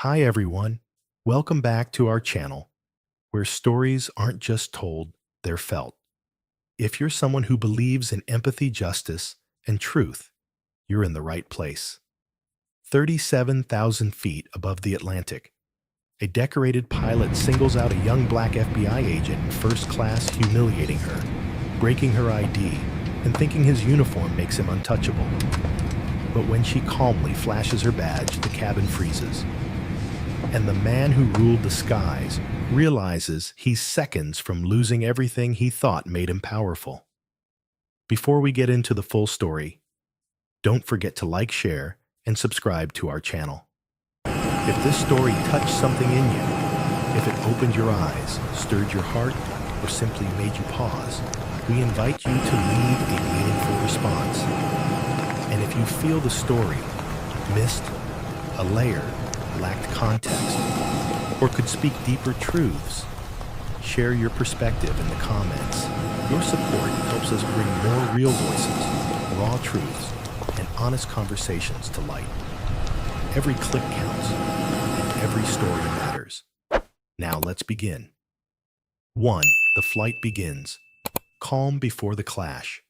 Hi everyone, welcome back to our channel, where stories aren't just told, they're felt. If you're someone who believes in empathy, justice, and truth, you're in the right place. 37,000 feet above the Atlantic, a decorated pilot singles out a young black FBI agent in first class, humiliating her, breaking her ID, and thinking his uniform makes him untouchable. But when she calmly flashes her badge, the cabin freezes. And the man who ruled the skies realizes he's seconds from losing everything he thought made him powerful. Before we get into the full story, don't forget to like, share, and subscribe to our channel. If this story touched something in you, if it opened your eyes, stirred your heart, or simply made you pause, we invite you to leave a meaningful response. And if you feel the story missed a layer, lacked context, or could speak deeper truths, share your perspective in the comments. Your support helps us bring more real voices, raw truths, and honest conversations to light. Every click counts, and every story matters. Now let's begin. 1. The flight begins. Calm before the clash.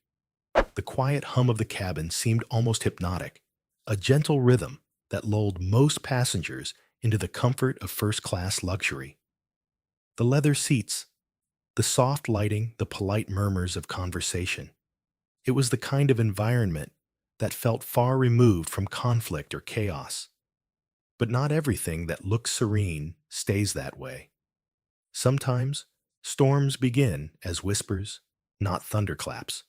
The quiet hum of the cabin seemed almost hypnotic, a gentle rhythm that lulled most passengers into the comfort of first-class luxury. The leather seats, the soft lighting, the polite murmurs of conversation. It was the kind of environment that felt far removed from conflict or chaos. But not everything that looks serene stays that way. Sometimes, storms begin as whispers, not thunderclaps.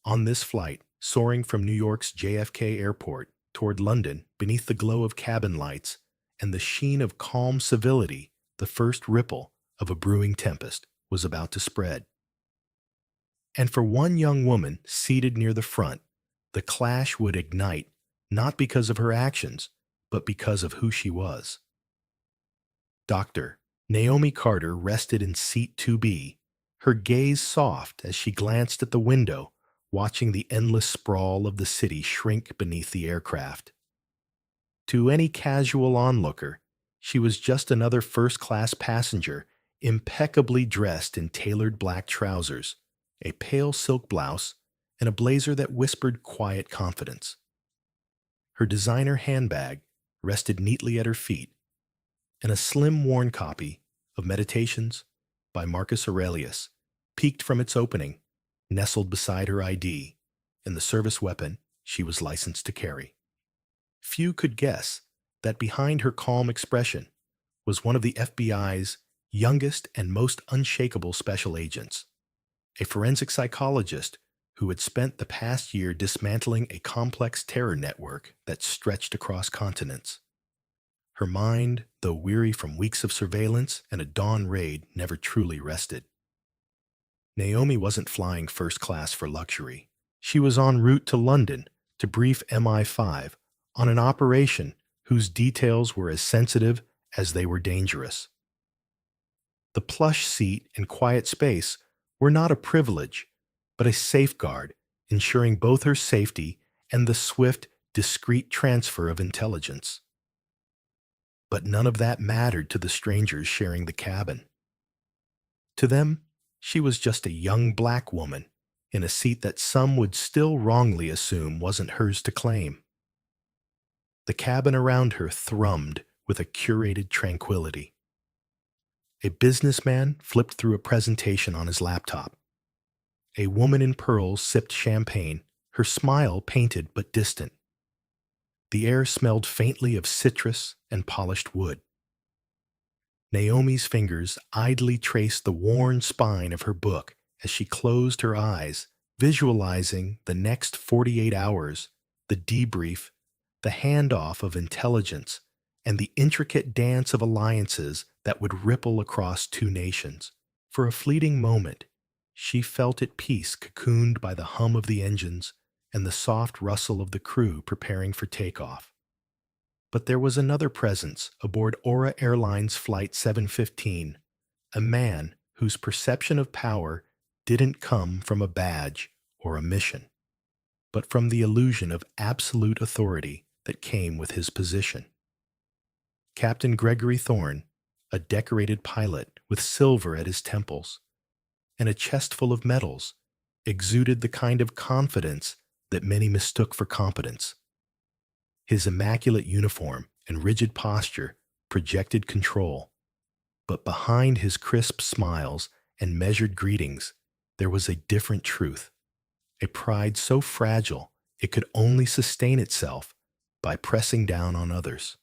On this flight, soaring from New York's JFK Airport toward London beneath the glow of cabin lights and the sheen of calm civility, the first ripple of a brewing tempest was about to spread. And for one young woman seated near the front, the clash would ignite not because of her actions, but because of who she was. Dr. Naomi Carter rested in seat 2B, her gaze soft as she glanced at the window, watching the endless sprawl of the city shrink beneath the aircraft. To any casual onlooker, she was just another first-class passenger, impeccably dressed in tailored black trousers, a pale silk blouse, and a blazer that whispered quiet confidence. Her designer handbag rested neatly at her feet, and a slim worn copy of Meditations by Marcus Aurelius peeked from its opening, nestled beside her ID and the service weapon she was licensed to carry. Few could guess that behind her calm expression was one of the FBI's youngest and most unshakable special agents, a forensic psychologist who had spent the past year dismantling a complex terror network that stretched across continents. Her mind, though weary from weeks of surveillance and a dawn raid, never truly rested. Naomi wasn't flying first class for luxury. She was en route to London to brief MI5 on an operation whose details were as sensitive as they were dangerous. The plush seat and quiet space were not a privilege, but a safeguard, ensuring both her safety and the swift, discreet transfer of intelligence. But none of that mattered to the strangers sharing the cabin. To them, she was just a young black woman in a seat that some would still wrongly assume wasn't hers to claim. The cabin around her thrummed with a curated tranquility. A businessman flipped through a presentation on his laptop. A woman in pearls sipped champagne, her smile painted but distant. The air smelled faintly of citrus and polished wood. Naomi's fingers idly traced the worn spine of her book as she closed her eyes, visualizing the next 48 hours, the debrief, the handoff of intelligence, and the intricate dance of alliances that would ripple across two nations. For a fleeting moment, she felt at peace, cocooned by the hum of the engines and the soft rustle of the crew preparing for takeoff. But there was another presence aboard Aura Airlines Flight 715, a man whose perception of power didn't come from a badge or a mission, but from the illusion of absolute authority that came with his position. Captain Gregory Thorne, a decorated pilot with silver at his temples and a chest full of medals, exuded the kind of confidence that many mistook for competence. His immaculate uniform and rigid posture projected control, but behind his crisp smiles and measured greetings, there was a different truth, a pride so fragile it could only sustain itself by pressing down on others.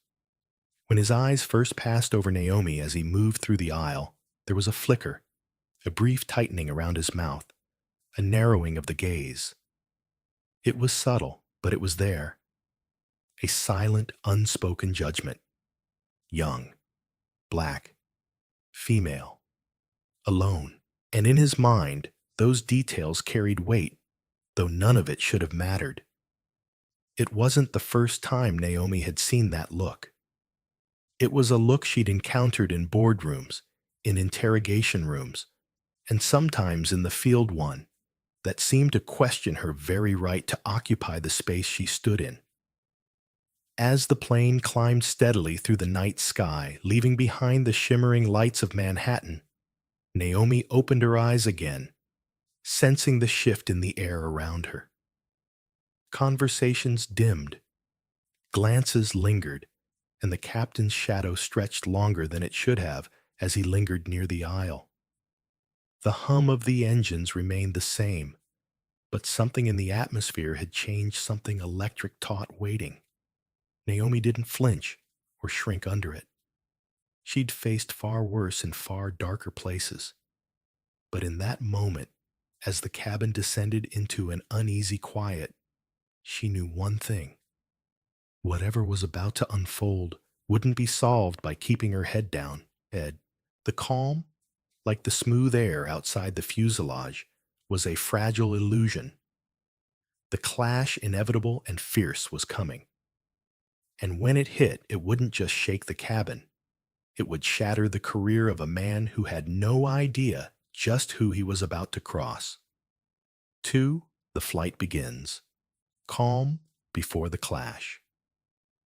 When his eyes first passed over Naomi as he moved through the aisle, there was a flicker, a brief tightening around his mouth, a narrowing of the gaze. It was subtle, but it was there. A silent, unspoken judgment. Young, black, female, alone. And in his mind, those details carried weight, though none of it should have mattered. It wasn't the first time Naomi had seen that look. It was a look she'd encountered in boardrooms, in interrogation rooms, and sometimes in the field one that seemed to question her very right to occupy the space she stood in. As the plane climbed steadily through the night sky, leaving behind the shimmering lights of Manhattan, Naomi opened her eyes again, sensing the shift in the air around her. Conversations dimmed, glances lingered, and the captain's shadow stretched longer than it should have as he lingered near the aisle. The hum of the engines remained the same, but something in the atmosphere had changed, something electric taut waiting. Naomi didn't flinch or shrink under it. She'd faced far worse in far darker places. But in that moment, as the cabin descended into an uneasy quiet, she knew one thing. Whatever was about to unfold wouldn't be solved by keeping her head down. The calm, like the smooth air outside the fuselage, was a fragile illusion. The clash, inevitable and fierce, was coming. And when it hit, it wouldn't just shake the cabin. It would shatter the career of a man who had no idea just who he was about to cross. 2. The flight begins. Calm before the clash.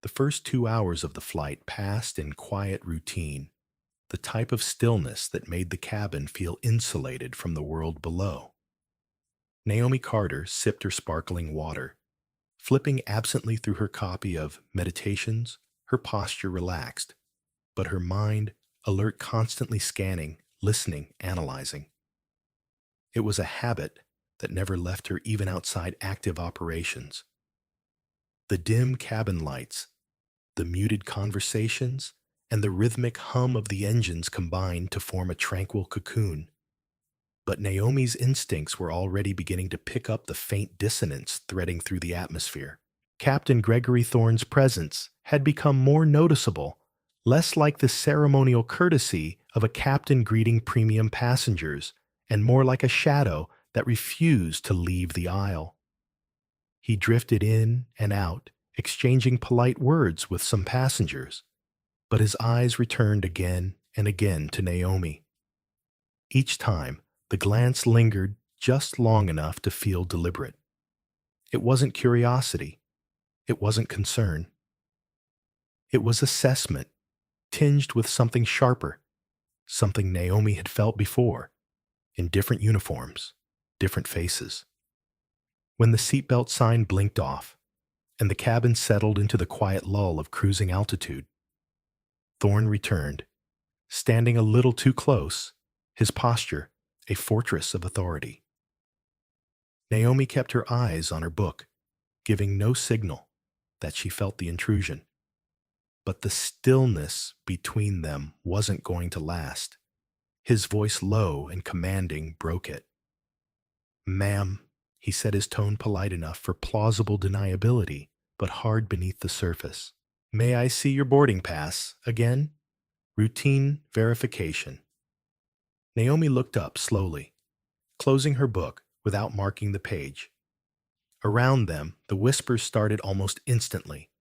The first 2 hours of the flight passed in quiet routine, the type of stillness that made the cabin feel insulated from the world below. Naomi Carter sipped her sparkling water. Flipping absently through her copy of Meditations, her posture relaxed, but her mind, alert, constantly scanning, listening, analyzing. It was a habit that never left her even outside active operations. The dim cabin lights, the muted conversations, and the rhythmic hum of the engines combined to form a tranquil cocoon. But Naomi's instincts were already beginning to pick up the faint dissonance threading through the atmosphere. Captain Gregory Thorne's presence had become more noticeable, less like the ceremonial courtesy of a captain greeting premium passengers, and more like a shadow that refused to leave the aisle. He drifted in and out, exchanging polite words with some passengers, but his eyes returned again and again to Naomi. Each time, the glance lingered just long enough to feel deliberate. It wasn't curiosity. It wasn't concern. It was assessment, tinged with something sharper, something Naomi had felt before, in different uniforms, different faces. When the seatbelt sign blinked off, and the cabin settled into the quiet lull of cruising altitude, Thorne returned, standing a little too close, his posture a fortress of authority. Naomi kept her eyes on her book, giving no signal that she felt the intrusion. But the stillness between them wasn't going to last. His voice, low and commanding, broke it. "Ma'am," he said, his tone polite enough for plausible deniability, but hard beneath the surface. "May I see your boarding pass again?" Routine verification. Naomi looked up slowly, closing her book without marking the page. Around them, the whispers started almost instantly.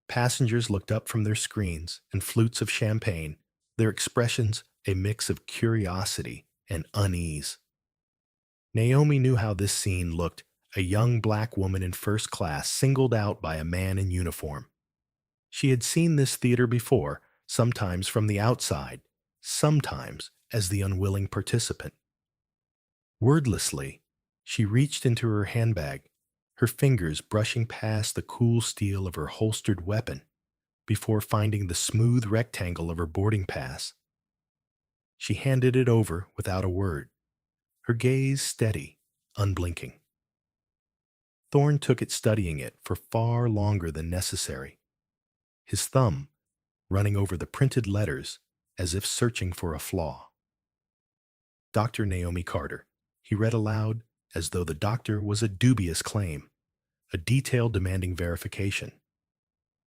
Passengers looked up from their screens and flutes of champagne, their expressions a mix of curiosity and unease. Naomi knew how this scene looked, a young black woman in first class singled out by a man in uniform. She had seen this theater before, sometimes from the outside, sometimes as the unwilling participant. Wordlessly, she reached into her handbag, her fingers brushing past the cool steel of her holstered weapon before finding the smooth rectangle of her boarding pass. She handed it over without a word, her gaze steady, unblinking. Thorne took it, studying it for far longer than necessary, his thumb running over the printed letters as if searching for a flaw. Dr. Naomi Carter, he read aloud as though the doctor was a dubious claim, a detail demanding verification.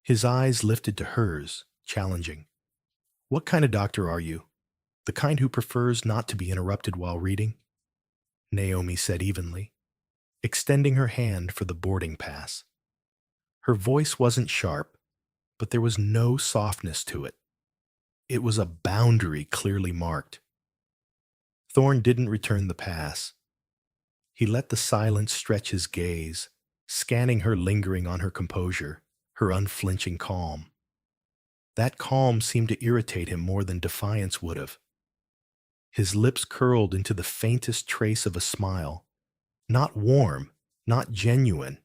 His eyes lifted to hers, challenging. What kind of doctor are you? The kind who prefers not to be interrupted while reading? Naomi said evenly, extending her hand for the boarding pass. Her voice wasn't sharp, but there was no softness to it. It was a boundary clearly marked. Thorne didn't return the pass. He let the silence stretch his gaze, scanning her, lingering on her composure, her unflinching calm. That calm seemed to irritate him more than defiance would have. His lips curled into the faintest trace of a smile, not warm, not genuine,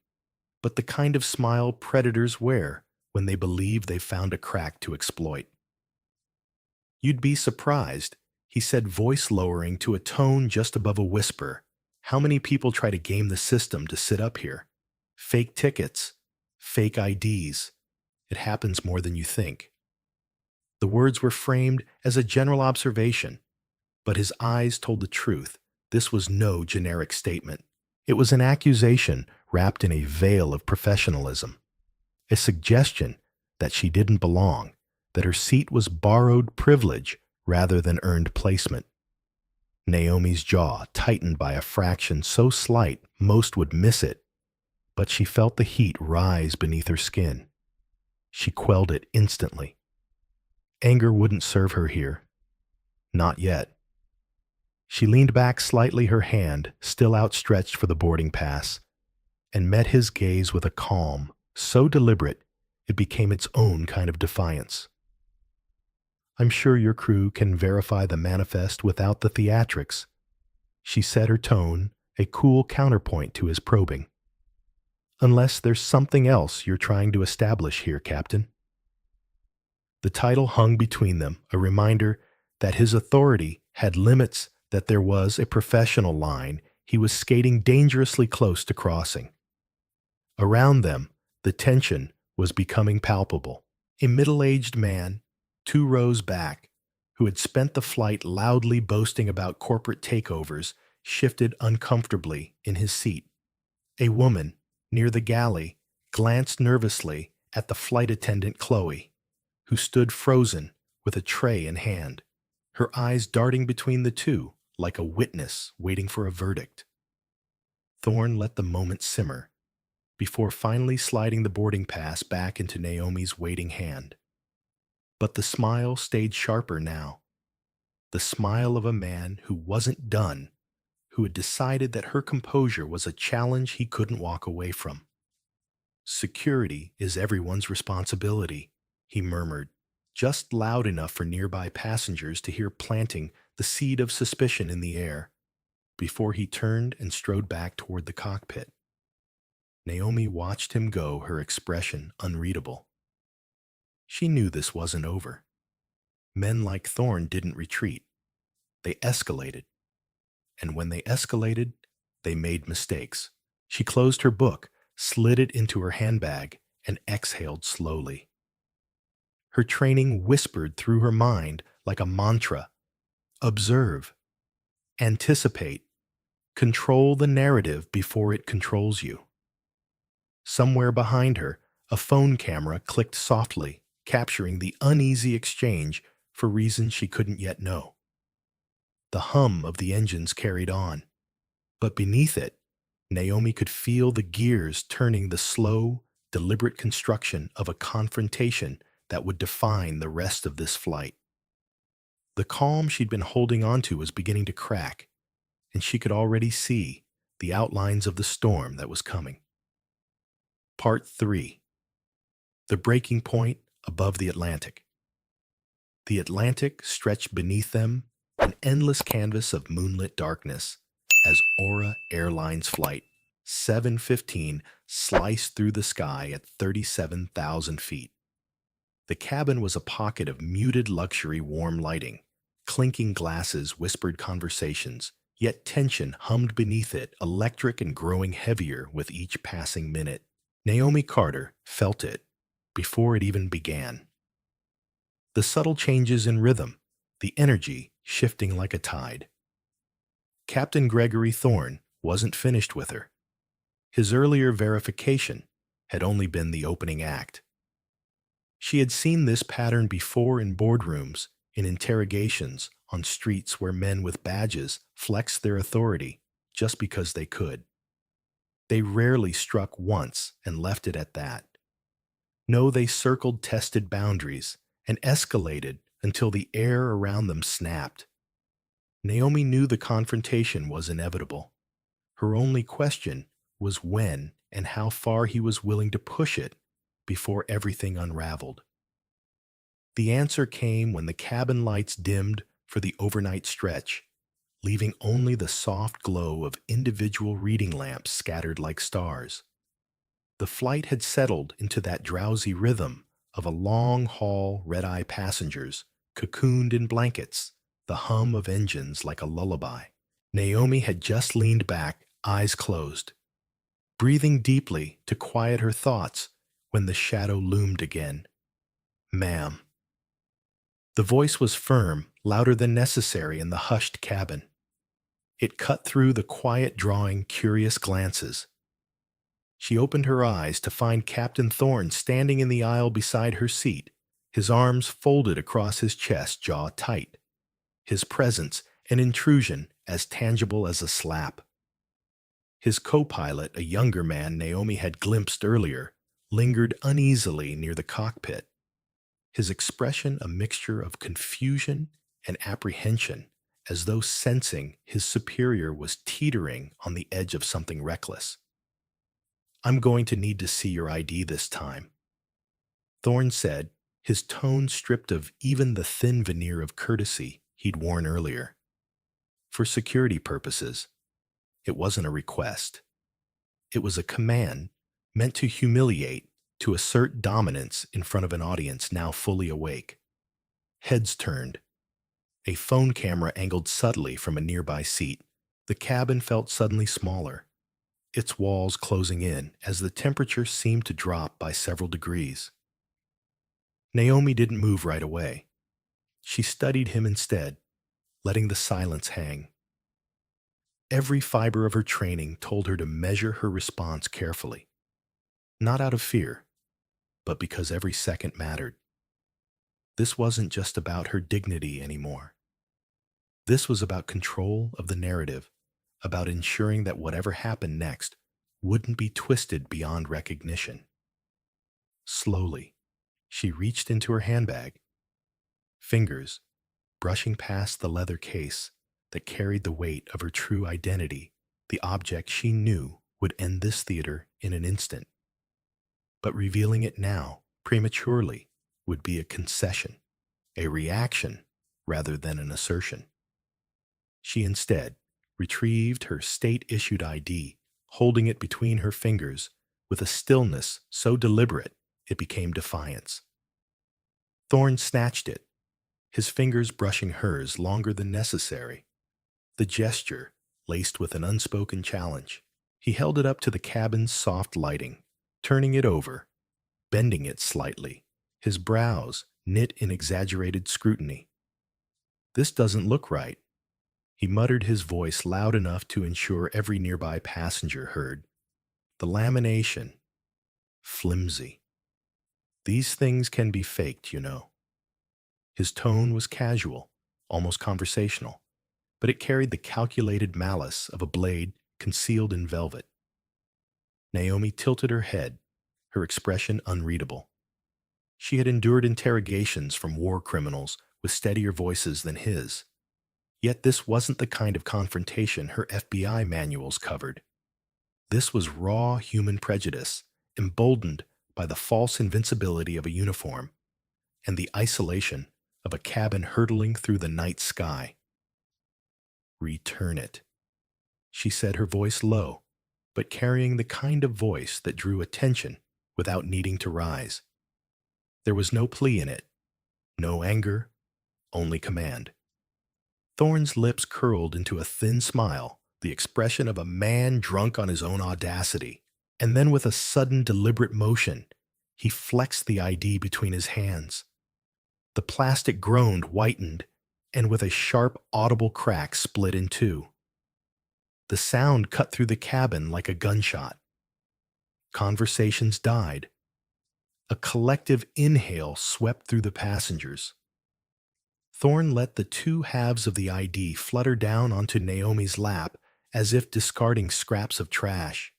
but the kind of smile predators wear when they believe they've found a crack to exploit. You'd be surprised, he said, voice lowering to a tone just above a whisper. How many people try to game the system to sit up here? Fake tickets, fake IDs. It happens more than you think. The words were framed as a general observation, but his eyes told the truth. This was no generic statement. It was an accusation wrapped in a veil of professionalism, a suggestion that she didn't belong, that her seat was borrowed privilege rather than earned placement. Naomi's jaw tightened by a fraction so slight most would miss it, but she felt the heat rise beneath her skin. She quelled it instantly. Anger wouldn't serve her here. Not yet. She leaned back slightly, her hand still outstretched for the boarding pass, and met his gaze with a calm so deliberate it became its own kind of defiance. I'm sure your crew can verify the manifest without the theatrics, she said, her tone a cool counterpoint to his probing. Unless there's something else you're trying to establish here, Captain. The title hung between them, a reminder that his authority had limits, that there was a professional line he was skating dangerously close to crossing. Around them, the tension was becoming palpable. A middle-aged man, 2 rows back, who had spent the flight loudly boasting about corporate takeovers, shifted uncomfortably in his seat. A woman, near the galley, glanced nervously at the flight attendant Chloe, who stood frozen with a tray in hand, her eyes darting between the two like a witness waiting for a verdict. Thorne let the moment simmer before finally sliding the boarding pass back into Naomi's waiting hand. But the smile stayed sharper now, the smile of a man who wasn't done, who had decided that her composure was a challenge he couldn't walk away from. Security is everyone's responsibility, he murmured, just loud enough for nearby passengers to hear, planting the seed of suspicion in the air, before he turned and strode back toward the cockpit. Naomi watched him go, her expression unreadable. She knew this wasn't over. Men like Thorne didn't retreat. They escalated. And when they escalated, they made mistakes. She closed her book, slid it into her handbag, and exhaled slowly. Her training whispered through her mind like a mantra. Observe. Anticipate. Control the narrative before it controls you. Somewhere behind her, a phone camera clicked softly, capturing the uneasy exchange for reasons she couldn't yet know. The hum of the engines carried on, but beneath it, Naomi could feel the gears turning, the slow, deliberate construction of a confrontation that would define the rest of this flight. The calm she'd been holding onto was beginning to crack, and she could already see the outlines of the storm that was coming. Part 3. The breaking point above the Atlantic. The Atlantic stretched beneath them, an endless canvas of moonlit darkness, as Aura Airlines Flight 715 sliced through the sky at 37,000 feet. The cabin was a pocket of muted luxury warm lighting. Clinking glasses whispered conversations, yet tension hummed beneath it, electric and growing heavier with each passing minute. Naomi Carter felt it before it even began. The subtle changes in rhythm, the energy shifting like a tide. Captain Gregory Thorne wasn't finished with her. His earlier verification had only been the opening act. She had seen this pattern before in boardrooms, in interrogations, on streets where men with badges flexed their authority just because they could. They rarely struck once and left it at that. No, they circled tested boundaries and escalated until the air around them snapped. Naomi knew the confrontation was inevitable. Her only question was when and how far he was willing to push it before everything unraveled. The answer came when the cabin lights dimmed for the overnight stretch, leaving only the soft glow of individual reading lamps scattered like stars. The flight had settled into that drowsy rhythm of a long-haul red-eye passengers, cocooned in blankets, the hum of engines like a lullaby. Naomi had just leaned back, eyes closed, breathing deeply to quiet her thoughts when the shadow loomed again. "Ma'am." The voice was firm, louder than necessary in the hushed cabin. It cut through the quiet, drawing curious glances. She opened her eyes to find Captain Thorne standing in the aisle beside her seat, his arms folded across his chest, jaw tight. His presence an intrusion as tangible as a slap. His co-pilot, a younger man Naomi had glimpsed earlier, lingered uneasily near the cockpit, his expression a mixture of confusion and apprehension, as though sensing his superior was teetering on the edge of something reckless. "I'm going to need to see your ID this time," Thorne said, his tone stripped of even the thin veneer of courtesy he'd worn earlier. For security purposes, it wasn't a request. It was a command meant to humiliate, to assert dominance in front of an audience now fully awake. Heads turned. A phone camera angled subtly from a nearby seat. The cabin felt suddenly smaller, its walls closing in as the temperature seemed to drop by several degrees. Naomi didn't move right away. She studied him instead, letting the silence hang. Every fiber of her training told her to measure her response carefully, not out of fear, but because every second mattered. This wasn't just about her dignity anymore. This was about control of the narrative, about ensuring that whatever happened next wouldn't be twisted beyond recognition. Slowly, she reached into her handbag, fingers brushing past the leather case that carried the weight of her true identity, the object she knew would end this theater in an instant. But revealing it now, prematurely, would be a concession, a reaction rather than an assertion. She instead retrieved her state-issued ID, holding it between her fingers with a stillness so deliberate it became defiance. Thorne snatched it, his fingers brushing hers longer than necessary. The gesture laced with an unspoken challenge. He held it up to the cabin's soft lighting, turning it over, bending it slightly, his brows knit in exaggerated scrutiny. "This doesn't look right," he muttered, his voice loud enough to ensure every nearby passenger heard. "The lamination, flimsy. These things can be faked, you know." His tone was casual, almost conversational, but it carried the calculated malice of a blade concealed in velvet. Naomi tilted her head, her expression unreadable. She had endured interrogations from war criminals with steadier voices than his. Yet this wasn't the kind of confrontation her FBI manuals covered. This was raw human prejudice, emboldened by the false invincibility of a uniform and the isolation of a cabin hurtling through the night sky. "Return it," she said, her voice low, but carrying the kind of voice that drew attention without needing to rise. There was no plea in it, no anger, only command. Thorne's lips curled into a thin smile, the expression of a man drunk on his own audacity. And then with a sudden deliberate motion, he flexed the ID between his hands. The plastic groaned, whitened, and with a sharp, audible crack split in two. The sound cut through the cabin like a gunshot. Conversations died. A collective inhale swept through the passengers. Thorne let the two halves of the ID flutter down onto Naomi's lap as if discarding scraps of trash.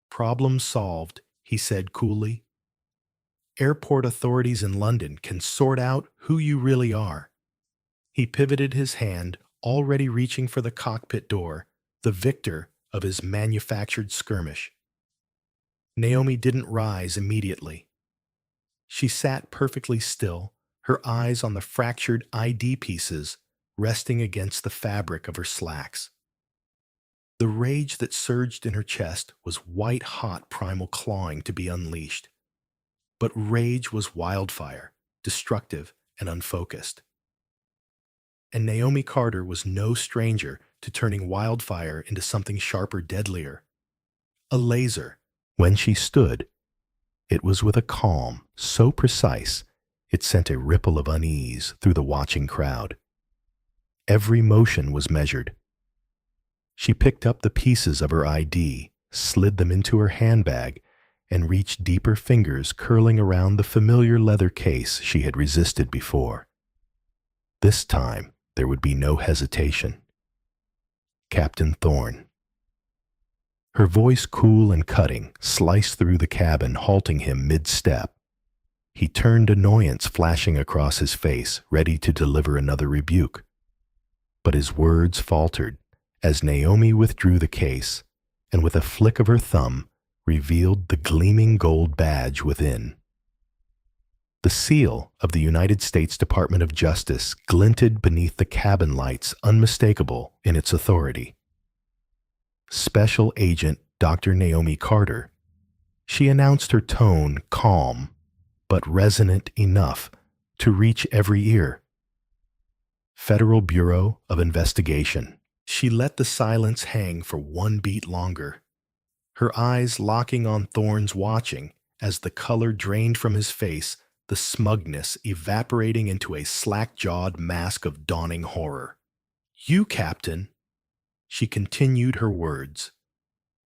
"Problem solved," he said coolly. "Airport authorities in London can sort out who you really are." He pivoted his hand, already reaching for the cockpit door, the victor of his manufactured skirmish. Naomi didn't rise immediately. She sat perfectly still, her eyes on the fractured ID pieces resting against the fabric of her slacks. The rage that surged in her chest was white-hot primal clawing to be unleashed. But rage was wildfire, destructive and unfocused. And Naomi Carter was no stranger to turning wildfire into something sharper, deadlier. A laser. When she stood, it was with a calm so precise it sent a ripple of unease through the watching crowd. Every motion was measured. She picked up the pieces of her ID, slid them into her handbag, and reached deeper fingers curling around the familiar leather case she had resisted before. This time, there would be no hesitation. Captain Thorne. Her voice, cool and cutting, sliced through the cabin, halting him mid-step. He turned, annoyance flashing across his face, ready to deliver another rebuke. But his words faltered as Naomi withdrew the case and with a flick of her thumb revealed the gleaming gold badge within. The seal of the United States Department of Justice glinted beneath the cabin lights, unmistakable in its authority. Special Agent Dr. Naomi Carter. She announced, her tone calm but resonant enough to reach every ear. Federal Bureau of Investigation. She let the silence hang for one beat longer, her eyes locking on Thorne's, watching as the color drained from his face, the smugness evaporating into a slack-jawed mask of dawning horror. "You, Captain," she continued her words,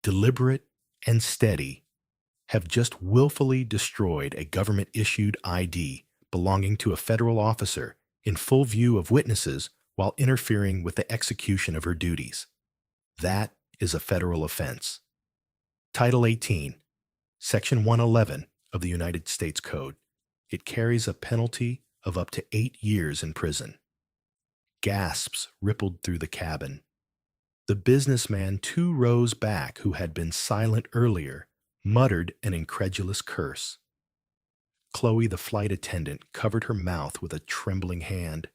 deliberate and steady, "have just willfully destroyed a government-issued ID belonging to a federal officer in full view of witnesses while interfering with the execution of her duties. That is a federal offense. Title 18, Section 111 of the United States Code. It carries a penalty of up to 8 years in prison." Gasps rippled through the cabin. The businessman 2 rows back, who had been silent earlier, muttered an incredulous curse. Chloe, the flight attendant, covered her mouth with a trembling hand.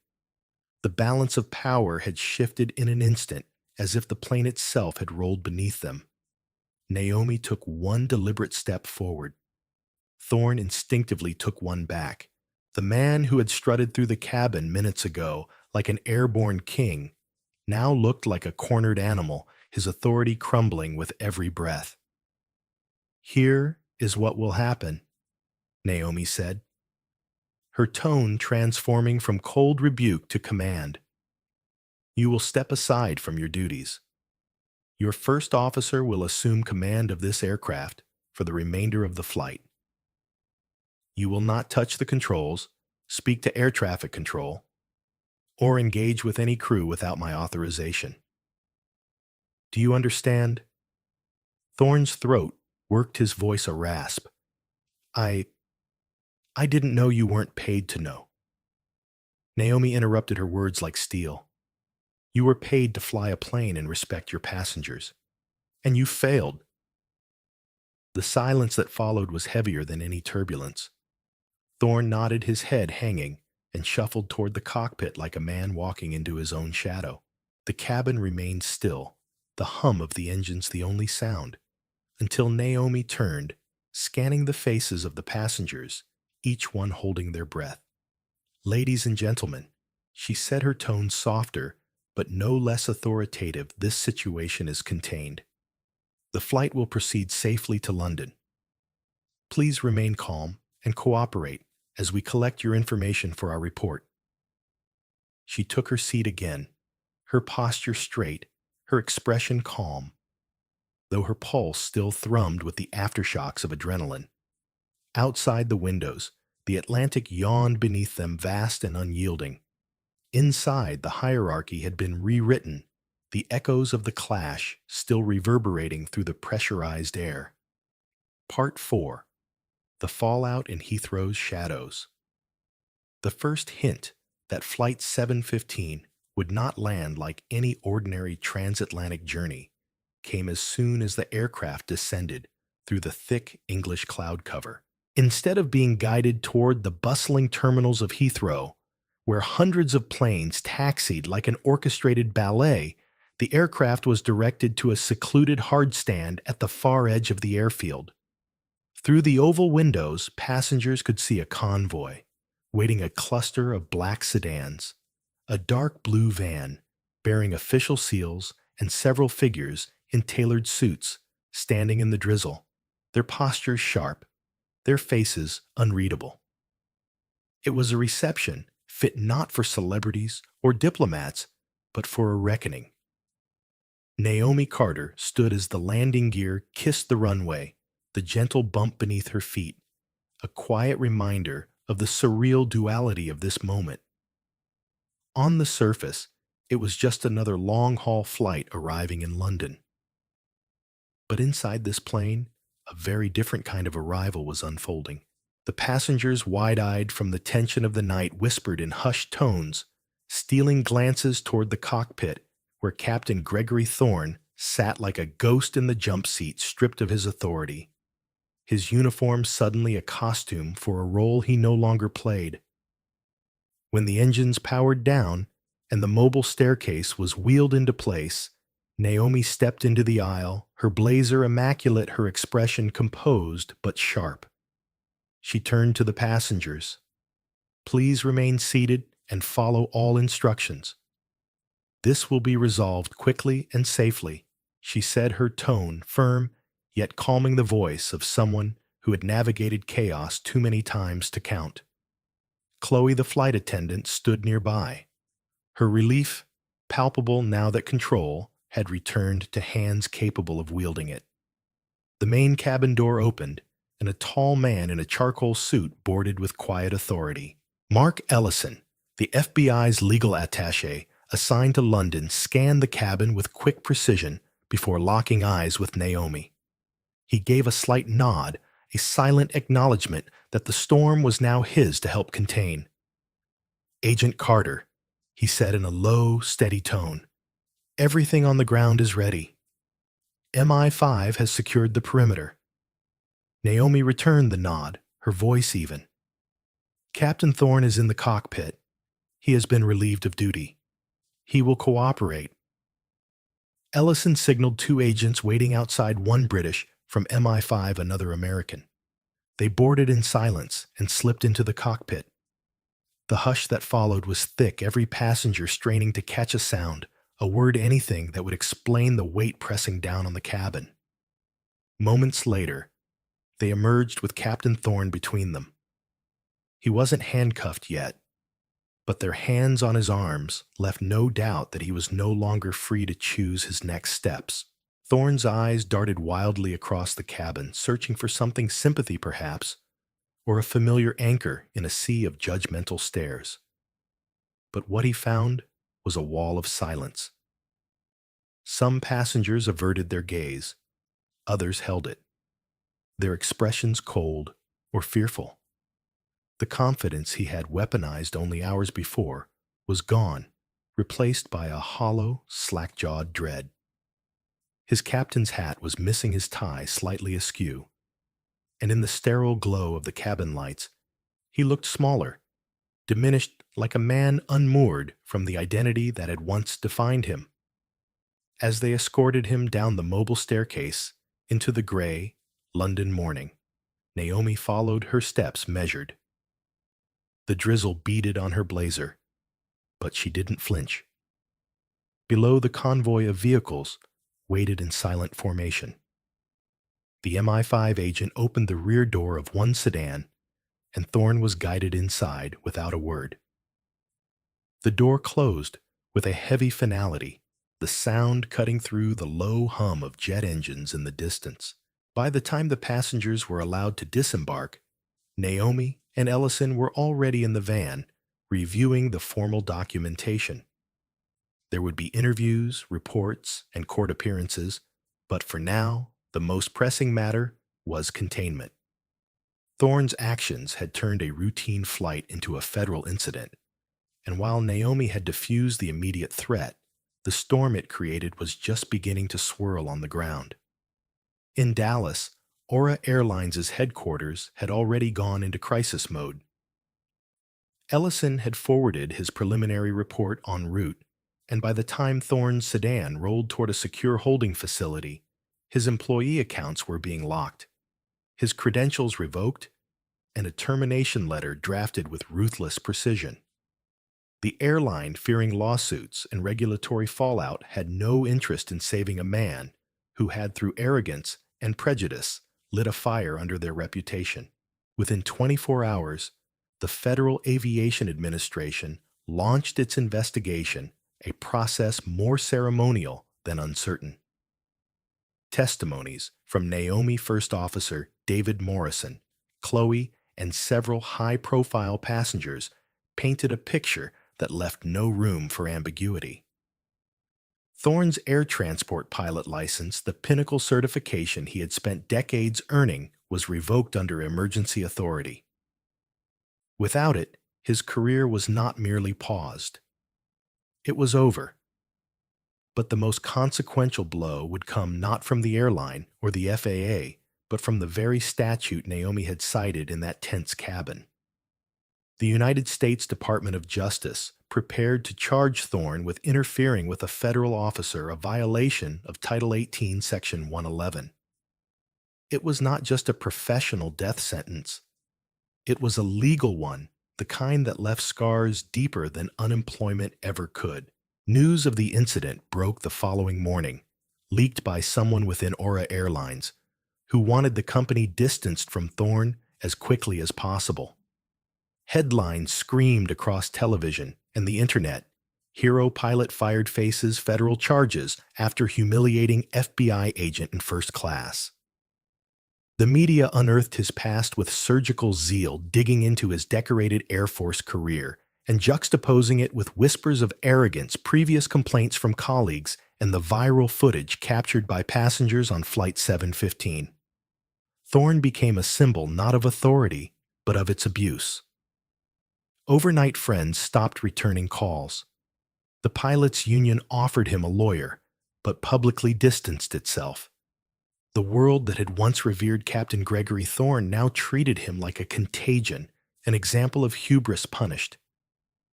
The balance of power had shifted in an instant, as if the plane itself had rolled beneath them. Naomi took one deliberate step forward. Thorne instinctively took one back. The man who had strutted through the cabin minutes ago like an airborne king now looked like a cornered animal, his authority crumbling with every breath. "Here is what will happen," Naomi said, her tone transforming from cold rebuke to command. "You will step aside from your duties. Your first officer will assume command of this aircraft for the remainder of the flight. You will not touch the controls, speak to air traffic control, or engage with any crew without my authorization. Do you understand?" Thorne's throat worked, his voice a rasp. I didn't know you weren't paid to know." Naomi interrupted her words like steel. "You were paid to fly a plane and respect your passengers. And you failed." The silence that followed was heavier than any turbulence. Thorne nodded, his head hanging, and shuffled toward the cockpit like a man walking into his own shadow. The cabin remained still, the hum of the engines the only sound, until Naomi turned, scanning the faces of the passengers, each one holding their breath. "Ladies and gentlemen," she said, her tone softer, but no less authoritative. "This situation is contained. The flight will proceed safely to London. Please remain calm and cooperate as we collect your information for our report." She took her seat again, her posture straight, her expression calm, though her pulse still thrummed with the aftershocks of adrenaline. Outside the windows, the Atlantic yawned beneath them, vast and unyielding. Inside, the hierarchy had been rewritten, the echoes of the clash still reverberating through the pressurized air. Part 4. The Fallout in Heathrow's Shadows. The first hint that Flight 715 would not land like any ordinary transatlantic journey came as soon as the aircraft descended through the thick English cloud cover. Instead of being guided toward the bustling terminals of Heathrow, where hundreds of planes taxied like an orchestrated ballet, the aircraft was directed to a secluded hardstand at the far edge of the airfield. Through the oval windows, passengers could see a convoy, waiting a cluster of black sedans, a dark blue van bearing official seals, and several figures in tailored suits standing in the drizzle, their postures sharp, their faces unreadable. It was a reception fit not for celebrities or diplomats, but for a reckoning. Naomi Carter stood as the landing gear kissed the runway, the gentle bump beneath her feet, a quiet reminder of the surreal duality of this moment. On the surface, it was just another long-haul flight arriving in London. But inside this plane, a very different kind of arrival was unfolding. The passengers, wide-eyed from the tension of the night, whispered in hushed tones, stealing glances toward the cockpit, where Captain Gregory Thorne sat like a ghost in the jump seat, stripped of his authority, his uniform suddenly a costume for a role he no longer played. When the engines powered down and the mobile staircase was wheeled into place, Naomi stepped into the aisle, her blazer immaculate, her expression composed but sharp. She turned to the passengers. "Please remain seated and follow all instructions. This will be resolved quickly and safely," she said, her tone firm, yet calming the voice of someone who had navigated chaos too many times to count. Chloe, the flight attendant, stood nearby, her relief palpable now that control had returned to hands capable of wielding it. The main cabin door opened, and a tall man in a charcoal suit boarded with quiet authority. Mark Ellison, the FBI's legal attaché assigned to London, scanned the cabin with quick precision before locking eyes with Naomi. He gave a slight nod, a silent acknowledgement that the storm was now his to help contain. "Agent Carter," he said in a low, steady tone, "everything on the ground is ready. MI5 has secured the perimeter." Naomi returned the nod, her voice even. "Captain Thorne is in the cockpit. He has been relieved of duty. He will cooperate." Ellison signaled two agents waiting outside, one British, from MI5 another American. They boarded in silence and slipped into the cockpit. The hush that followed was thick, every passenger straining to catch a sound, a word, anything that would explain the weight pressing down on the cabin. Moments later, they emerged with Captain Thorne between them. He wasn't handcuffed yet, but their hands on his arms left no doubt that he was no longer free to choose his next steps. Thorne's eyes darted wildly across the cabin, searching for something, sympathy perhaps, or a familiar anchor in a sea of judgmental stares. But what he found was a wall of silence. Some passengers averted their gaze, others held it, their expressions cold or fearful. The confidence he had weaponized only hours before was gone, replaced by a hollow, slack-jawed dread. His captain's hat was missing, his tie slightly askew, and in the sterile glow of the cabin lights, he looked smaller, diminished like a man unmoored from the identity that had once defined him. As they escorted him down the mobile staircase into the gray London morning, Naomi followed her steps measured. The drizzle beaded on her blazer, but she didn't flinch. Below, the convoy of vehicles waited in silent formation. The MI5 agent opened the rear door of one sedan, and Thorne was guided inside without a word. The door closed with a heavy finality, the sound cutting through the low hum of jet engines in the distance. By the time the passengers were allowed to disembark, Naomi and Ellison were already in the van, reviewing the formal documentation. There would be interviews, reports, and court appearances, but for now, the most pressing matter was containment. Thorne's actions had turned a routine flight into a federal incident, and while Naomi had diffused the immediate threat, the storm it created was just beginning to swirl on the ground. In Dallas, Aura Airlines' headquarters had already gone into crisis mode. Ellison had forwarded his preliminary report en route, and by the time Thorne's sedan rolled toward a secure holding facility, his employee accounts were being locked, his credentials revoked, and a termination letter drafted with ruthless precision. The airline, fearing lawsuits and regulatory fallout, had no interest in saving a man who had, through arrogance and prejudice, lit a fire under their reputation. Within 24 hours, the Federal Aviation Administration launched its investigation, a process more ceremonial than uncertain. Testimonies from Naomi First Officer David Morrison, Chloe, and several high-profile passengers painted a picture that left no room for ambiguity. Thorne's air transport pilot license, the pinnacle certification he had spent decades earning, was revoked under emergency authority. Without it, his career was not merely paused. It was over. But the most consequential blow would come not from the airline or the FAA, but from the very statute Naomi had cited in that tense cabin. The United States Department of Justice prepared to charge Thorne with interfering with a federal officer, a violation of Title 18, Section 111. It was not just a professional death sentence. It was a legal one, the kind that left scars deeper than unemployment ever could. News of the incident broke the following morning, leaked by someone within Aura Airlines, who wanted the company distanced from Thorne as quickly as possible. Headlines screamed across television and the internet. Hero pilot fired faces federal charges after humiliating FBI agent in first class. The media unearthed his past with surgical zeal, digging into his decorated Air Force career and juxtaposing it with whispers of arrogance, previous complaints from colleagues, and the viral footage captured by passengers on Flight 715. Thorne became a symbol not of authority, but of its abuse. Overnight friends stopped returning calls. The pilots' union offered him a lawyer, but publicly distanced itself. The world that had once revered Captain Gregory Thorne now treated him like a contagion, an example of hubris punished.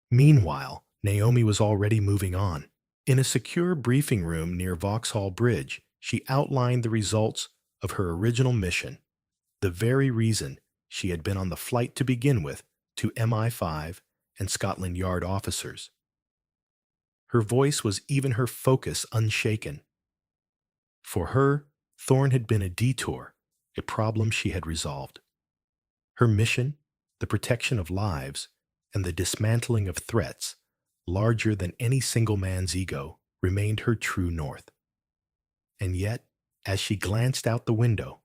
Meanwhile, Naomi was already moving on. In a secure briefing room near Vauxhall Bridge, she outlined the results of her original mission, the very reason she had been on the flight to begin with, to MI5 and Scotland Yard officers. Her voice was even her focus unshaken. For her, Thorne had been a detour, a problem she had resolved. Her mission, the protection of lives, and the dismantling of threats, larger than any single man's ego, remained her true north. And yet, as she glanced out the window,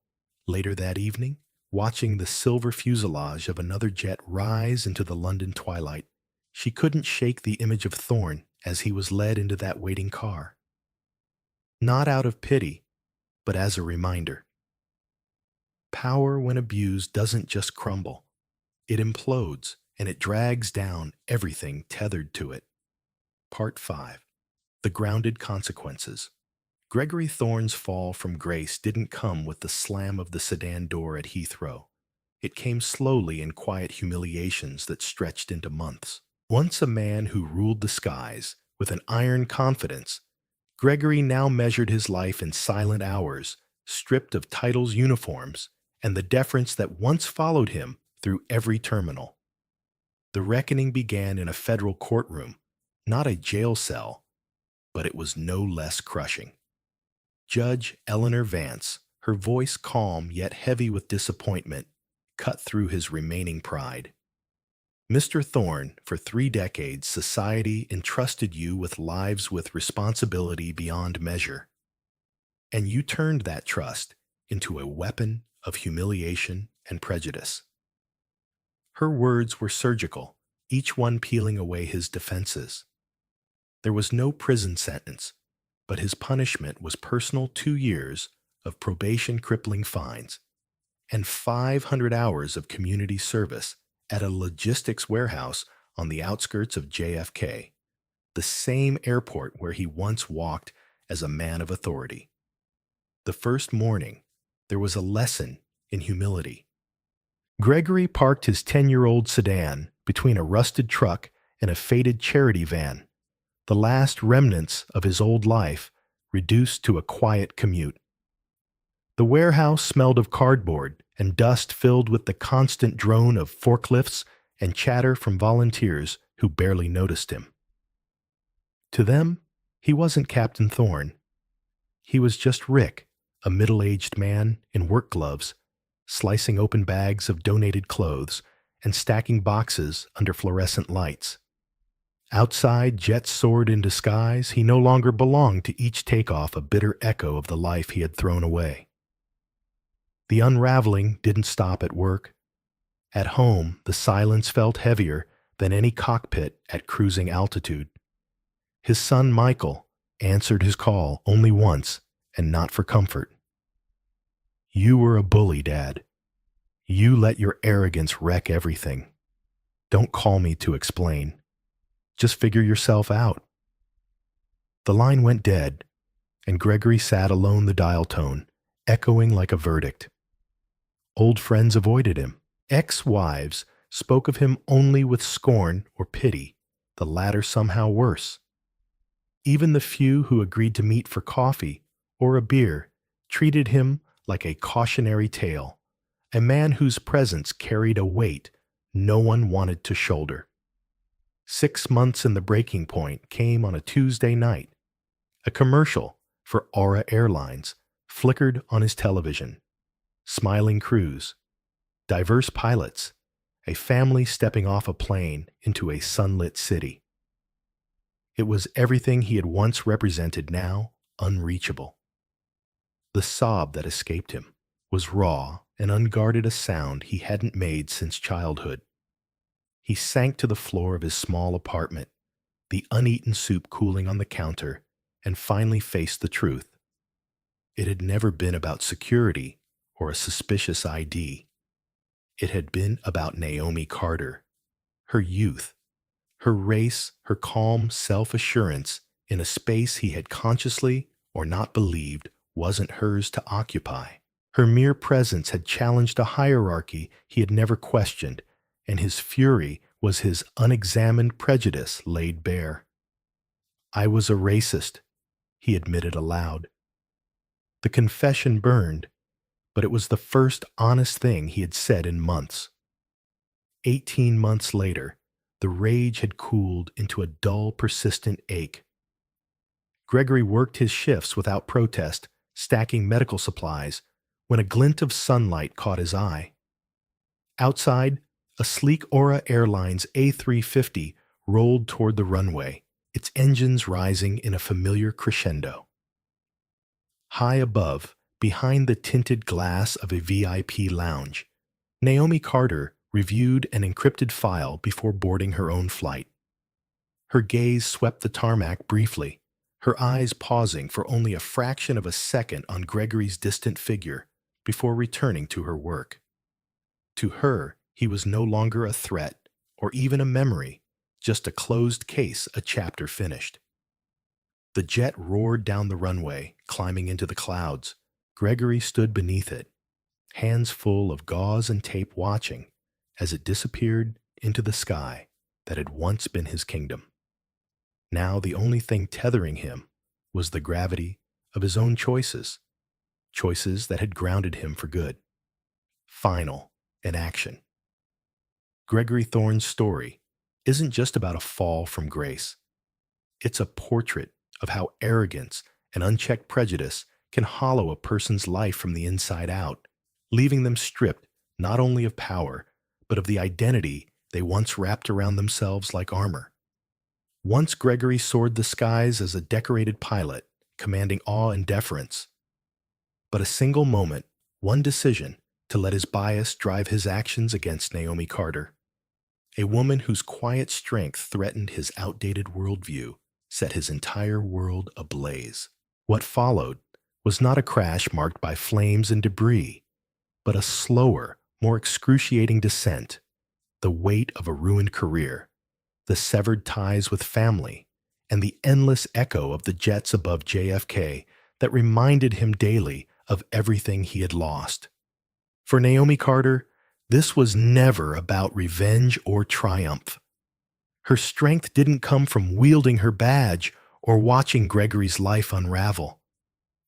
later that evening, watching the silver fuselage of another jet rise into the London twilight, she couldn't shake the image of Thorne as he was led into that waiting car. Not out of pity, but as a reminder. Power, when abused, doesn't just crumble. It implodes, and it drags down everything tethered to it. Part 5. The Grounded Consequences. Gregory Thorne's fall from grace didn't come with the slam of the sedan door at Heathrow. It came slowly in quiet humiliations that stretched into months. Once a man who ruled the skies with an iron confidence, Gregory now measured his life in silent hours, stripped of titles, uniforms, and the deference that once followed him through every terminal. The reckoning began in a federal courtroom, not a jail cell, but it was no less crushing. Judge Eleanor Vance, her voice calm yet heavy with disappointment, cut through his remaining pride. Mr. Thorne, for 3 decades, society entrusted you with lives with responsibility beyond measure. And you turned that trust into a weapon of humiliation and prejudice. Her words were surgical, each one peeling away his defenses. There was no prison sentence, but his punishment was personal 2 years of probation crippling fines and 500 hours of community service at a logistics warehouse on the outskirts of JFK, the same airport where he once walked as a man of authority. The first morning, there was a lesson in humility. Gregory parked his 10-year-old sedan between a rusted truck and a faded charity van, the last remnants of his old life reduced to a quiet commute. The warehouse smelled of cardboard and dust filled with the constant drone of forklifts and chatter from volunteers who barely noticed him. To them, he wasn't Captain Thorne. He was just Rick, a middle-aged man in work gloves, slicing open bags of donated clothes and stacking boxes under fluorescent lights. Outside, jets soared into skies. He no longer belonged to each takeoff, a bitter echo of the life he had thrown away. The unraveling didn't stop at work. At home, the silence felt heavier than any cockpit at cruising altitude. His son, Michael, answered his call only once, and not for comfort. "You were a bully, Dad. You let your arrogance wreck everything. Don't call me to explain. Just figure yourself out." The line went dead, and Gregory sat alone, the dial tone echoing like a verdict. Old friends avoided him. Ex-wives spoke of him only with scorn or pity, the latter somehow worse. Even the few who agreed to meet for coffee or a beer treated him like a cautionary tale, a man whose presence carried a weight no one wanted to shoulder. 6 months in the breaking point came on a Tuesday night. A commercial for Airlines flickered on his television. Smiling crews, diverse pilots, a family stepping off a plane into a sunlit city. It was everything he had once represented, now unreachable. The sob that escaped him was raw and unguarded, a sound he hadn't made since childhood. He sank to the floor of his small apartment, the uneaten soup cooling on the counter, and finally faced the truth. It had never been about security or a suspicious ID. It had been about Naomi Carter, her youth, her race, her calm self-assurance in a space he had consciously or not believed wasn't hers to occupy. Her mere presence had challenged a hierarchy he had never questioned, and his fury was his unexamined prejudice laid bare. "I was a racist," he admitted aloud. The confession burned, but it was the first honest thing he had said in months. 18 months later, the rage had cooled into a dull, persistent ache. Gregory worked his shifts without protest, stacking medical supplies, when a glint of sunlight caught his eye. Outside, a sleek Airlines A350 rolled toward the runway, its engines rising in a familiar crescendo. High above, behind the tinted glass of a VIP lounge, Naomi Carter reviewed an encrypted file before boarding her own flight. Her gaze swept the tarmac briefly, her eyes pausing for only a fraction of a second on Gregory's distant figure before returning to her work. To her, he was no longer a threat or even a memory, just a closed case, a chapter finished. The jet roared down the runway, climbing into the clouds. Gregory stood beneath it, hands full of gauze and tape watching as it disappeared into the sky that had once been his kingdom. Now the only thing tethering him was the gravity of his own choices, choices that had grounded him for good. Final in action. Gregory Thorne's story isn't just about a fall from grace. It's a portrait of how arrogance and unchecked prejudice can hollow a person's life from the inside out, leaving them stripped not only of power, but of the identity they once wrapped around themselves like armor. Once Gregory soared the skies as a decorated pilot, commanding awe and deference. But a single moment, one decision, to let his bias drive his actions against Naomi Carter, a woman whose quiet strength threatened his outdated worldview, set his entire world ablaze. What followed was not a crash marked by flames and debris, but a slower, more excruciating descent, the weight of a ruined career, the severed ties with family, and the endless echo of the jets above JFK that reminded him daily of everything he had lost. For Naomi Carter, this was never about revenge or triumph. Her strength didn't come from wielding her badge or watching Gregory's life unravel.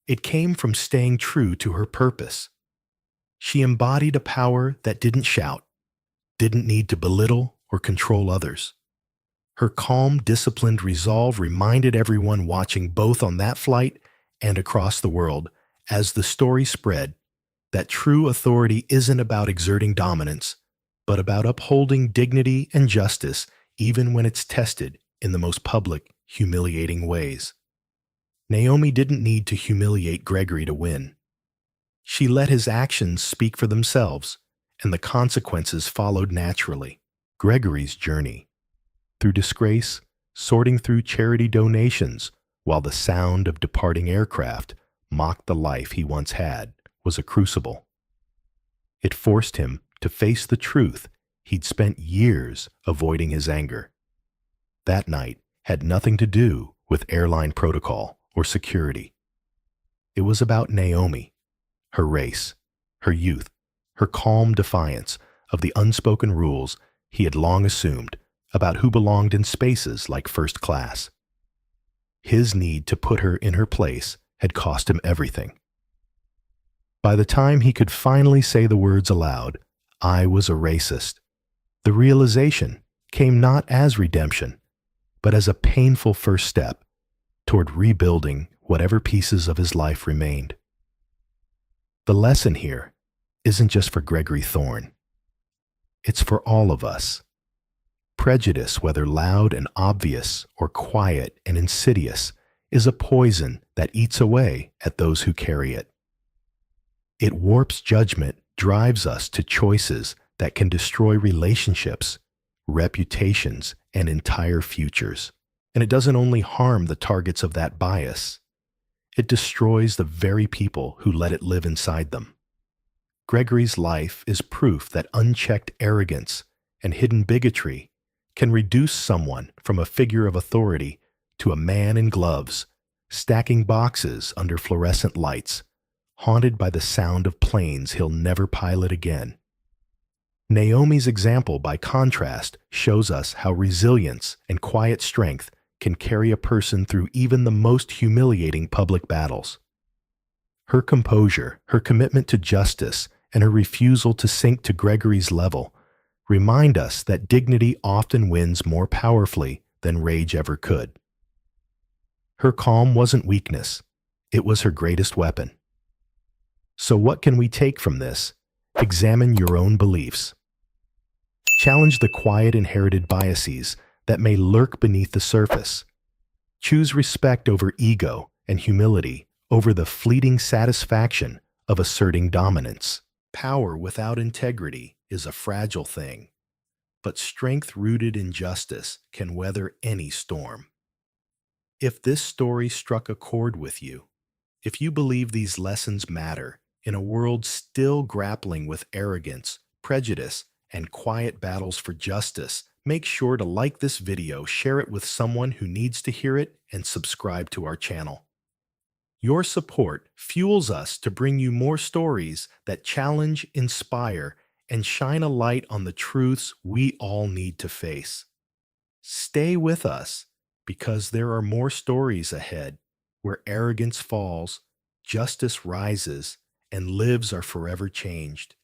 It came from staying true to her purpose. She embodied a power that didn't shout, didn't need to belittle or control others. Her calm, disciplined resolve reminded everyone watching both on that flight and across the world, as the story spread, that true authority isn't about exerting dominance, but about upholding dignity and justice even when it's tested in the most public, humiliating ways. Naomi didn't need to humiliate Gregory to win. She let his actions speak for themselves, and the consequences followed naturally. Gregory's journey, through disgrace, sorting through charity donations, while the sound of departing aircraft mocked the life he once had, was a crucible. It forced him to face the truth he'd spent years avoiding his anger. That night had nothing to do with airline protocol or security. It was about Naomi, her race, her youth, her calm defiance of the unspoken rules he had long assumed about who belonged in spaces like first class. His need to put her in her place had cost him everything. By the time he could finally say the words aloud, "I was a racist," the realization came not as redemption, but as a painful first step toward rebuilding whatever pieces of his life remained. The lesson here isn't just for Gregory Thorne. It's for all of us. Prejudice, whether loud and obvious or quiet and insidious, is a poison that eats away at those who carry it. It warps judgment, drives us to choices that can destroy relationships, reputations, and entire futures. And it doesn't only harm the targets of that bias, it destroys the very people who let it live inside them. Gregory's life is proof that unchecked arrogance and hidden bigotry can reduce someone from a figure of authority to a man in gloves, stacking boxes under fluorescent lights, haunted by the sound of planes he'll never pilot again. Naomi's example, by contrast, shows us how resilience and quiet strength can carry a person through even the most humiliating public battles. Her composure, her commitment to justice, and her refusal to sink to Gregory's level remind us that dignity often wins more powerfully than rage ever could. Her calm wasn't weakness, it was her greatest weapon. So what can we take from this? Examine your own beliefs. Challenge the quiet inherited biases that may lurk beneath the surface. Choose respect over ego and humility over the fleeting satisfaction of asserting dominance. Power without integrity is a fragile thing, but strength rooted in justice can weather any storm. If this story struck a chord with you, if you believe these lessons matter in a world still grappling with arrogance, prejudice, and quiet battles for justice, make sure to like this video, share it with someone who needs to hear it, and subscribe to our channel. Your support fuels us to bring you more stories that challenge, inspire, and shine a light on the truths we all need to face. Stay with us because there are more stories ahead where arrogance falls, justice rises, and lives are forever changed.